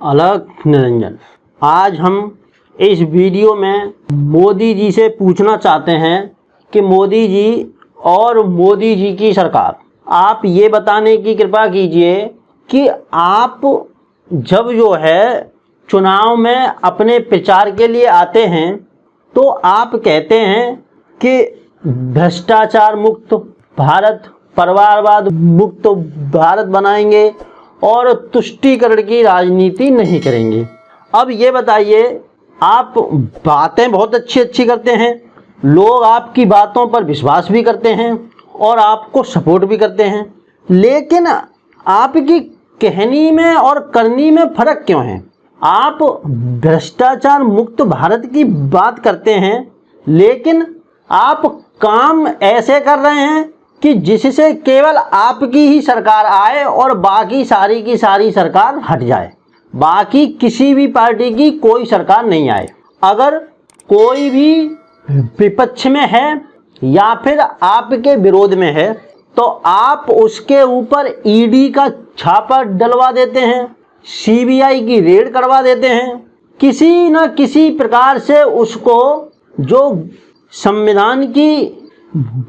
अलख निरंजन। आज हम इस वीडियो में मोदी जी से पूछना चाहते हैं कि मोदी जी और मोदी जी की सरकार, आप ये बताने की कृपा कीजिए कि आप जब जो है चुनाव में अपने प्रचार के लिए आते हैं तो आप कहते हैं कि भ्रष्टाचार मुक्त भारत, परिवारवाद मुक्त भारत बनाएंगे और तुष्टीकरण की राजनीति नहीं करेंगे। अब ये बताइए, आप बातें बहुत अच्छी करते हैं, लोग आपकी बातों पर विश्वास भी करते हैं और आपको सपोर्ट भी करते हैं, लेकिन आपकी कहनी में और करनी में फर्क क्यों है? आप भ्रष्टाचार मुक्त भारत की बात करते हैं, लेकिन आप काम ऐसे कर रहे हैं कि जिससे केवल आपकी ही सरकार आए और बाकी सारी की सारी सरकार हट जाए, बाकी किसी भी पार्टी की कोई सरकार नहीं आए। अगर कोई भी विपक्ष में है या फिर आपके विरोध में है तो आप उसके ऊपर ईडी का छापा डलवा देते हैं, सीबीआई की रेड करवा देते हैं, किसी न किसी प्रकार से उसको जो संविधान की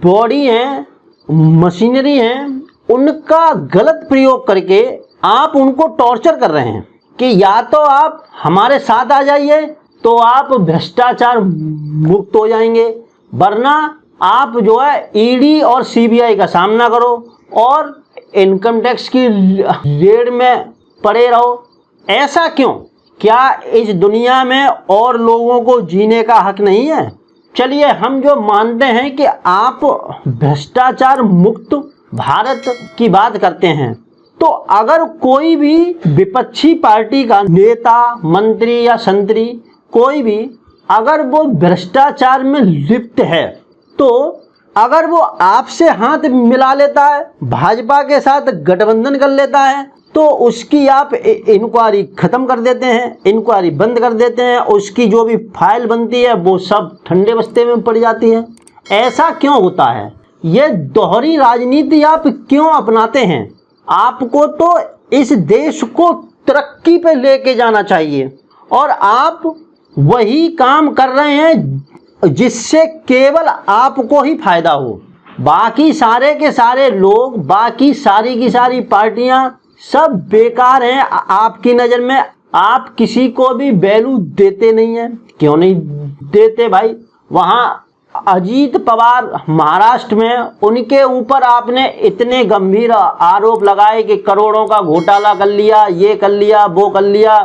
बॉडी है, मशीनरी है, उनका गलत प्रयोग करके आप उनको टॉर्चर कर रहे हैं कि या तो आप हमारे साथ आ जाइए तो आप भ्रष्टाचार मुक्त हो जाएंगे, वरना आप जो है ईडी और सीबीआई का सामना करो और इनकम टैक्स की रेड में पड़े रहो। ऐसा क्यों? क्या इस दुनिया में और लोगों को जीने का हक नहीं है? चलिए, हम जो मानते हैं कि आप भ्रष्टाचार मुक्त भारत की बात करते हैं, तो अगर कोई भी विपक्षी पार्टी का नेता, मंत्री या संतरी कोई भी अगर वो भ्रष्टाचार में लिप्त है, तो अगर वो आपसे हाथ मिला लेता है, भाजपा के साथ गठबंधन कर लेता है, तो उसकी आप इंक्वायरी खत्म कर देते हैं, इंक्वायरी बंद कर देते हैं, उसकी जो भी फाइल बनती है वो सब ठंडे बस्ते में पड़ जाती है। ऐसा क्यों होता है? ये दोहरी राजनीति आप क्यों अपनाते हैं? आपको तो इस देश को तरक्की पे लेके जाना चाहिए और आप वही काम कर रहे हैं जिससे केवल आपको ही फायदा हो। बाकी सारे के सारे लोग, बाकी सारी की सारी पार्टियां सब बेकार हैं आपकी नज़र में। आप किसी को भी वैल्यू देते नहीं हैं। क्यों नहीं देते भाई? वहाँ अजीत पवार महाराष्ट्र में, उनके ऊपर आपने इतने गंभीर आरोप लगाए कि करोड़ों का घोटाला कर लिया, ये कर लिया, वो कर लिया,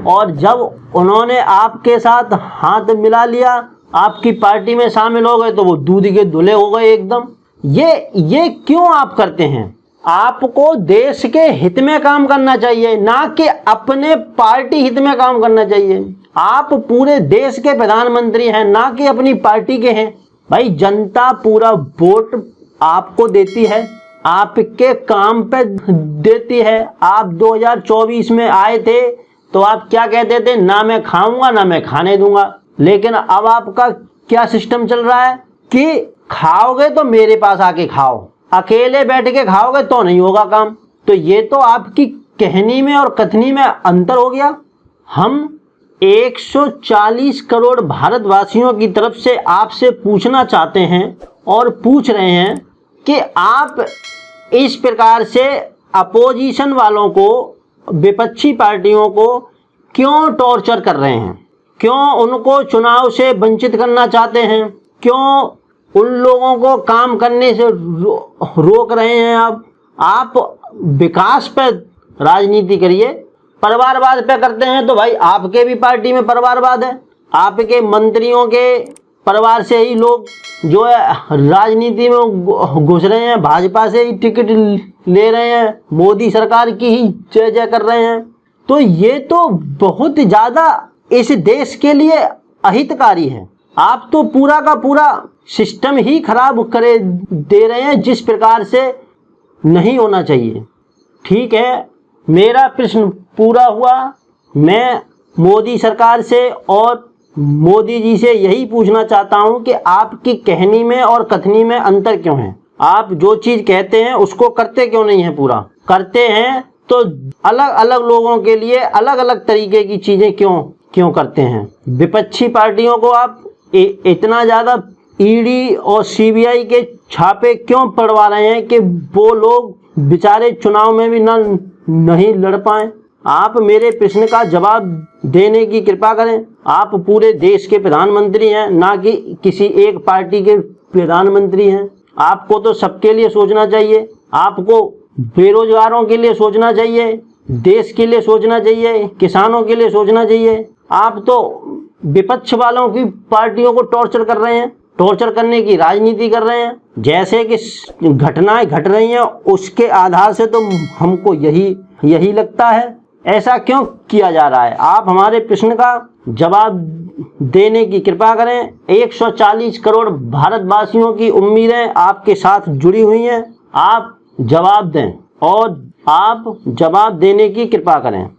और जब उन्होंने आपके साथ हाथ मिला लिया, आपकी पार्टी में शामिल हो गए, तो वो दूध के धुले हो गए एकदम। ये क्यों आप करते हैं? आपको देश के हित में काम करना चाहिए, ना कि अपने पार्टी हित में काम करना चाहिए। आप पूरे देश के प्रधानमंत्री हैं, ना कि अपनी पार्टी के हैं। भाई, जनता पूरा वोट आपको देती है, आपके काम पे देती है। आप 2024 में आए थे तो आप क्या कहते थे? ना मैं खाऊंगा ना मैं खाने दूंगा। लेकिन अब आपका क्या सिस्टम चल रहा है कि खाओगे तो मेरे पास आके खाओ, अकेले बैठ के खाओगे तो नहीं होगा काम। तो ये तो आपकी कहनी में और कथनी में अंतर हो गया। हम 140 करोड़ भारतवासियों की तरफ से आपसे पूछना चाहते हैं और पूछ रहे हैं कि आप इस प्रकार से अपोजिशन वालों को, विपक्षी पार्टियों को क्यों टॉर्चर कर रहे हैं? क्यों उनको चुनाव से वंचित करना चाहते हैं? क्यों उन लोगों को काम करने से रोक रहे हैं? आप विकास पे राजनीति करिए। परिवारवाद पे करते हैं तो भाई आपके भी पार्टी में परिवारवाद है, आपके मंत्रियों के परिवार से ही लोग जो है राजनीति में घुस रहे हैं, भाजपा से ही टिकट ले रहे हैं, मोदी सरकार की ही जय जय कर रहे हैं। तो ये तो बहुत ज़्यादा इस देश के लिए अहितकारी है। आप तो पूरा का पूरा सिस्टम ही खराब करे दे रहे हैं, जिस प्रकार से नहीं होना चाहिए। ठीक है, मेरा प्रश्न पूरा हुआ। मैं मोदी सरकार से और मोदी जी से यही पूछना चाहता हूं कि आपकी कहनी में और कथनी में अंतर क्यों है? आप जो चीज़ कहते हैं उसको करते क्यों नहीं है? पूरा करते हैं तो अलग अलग लोगों के लिए अलग अलग तरीके की चीजें क्यों करते हैं? विपक्षी पार्टियों को आप इतना ज्यादा ईडी और सीबीआई के छापे क्यों पड़वा रहे हैं कि वो लोग बेचारे चुनाव में भी नहीं लड़ पाए? आप मेरे प्रश्न का जवाब देने की कृपा करें। आप पूरे देश के प्रधानमंत्री हैं, ना कि किसी एक पार्टी के प्रधानमंत्री हैं। आपको तो सबके लिए सोचना चाहिए। आपको बेरोजगारों के लिए सोचना चाहिए, देश के लिए सोचना चाहिए, किसानों के लिए सोचना चाहिए। आप तो विपक्ष वालों की पार्टियों को टॉर्चर कर रहे हैं, टॉर्चर करने की राजनीति कर रहे हैं। जैसे कि घटनाएं घट रही हैं उसके आधार से तो हमको यही लगता है। ऐसा क्यों किया जा रहा है? आप हमारे प्रश्न का जवाब देने की कृपा करें। 140 करोड़ भारतवासियों की उम्मीदें आपके साथ जुड़ी हुई हैं। आप जवाब दें और आप जवाब देने की कृपा करें।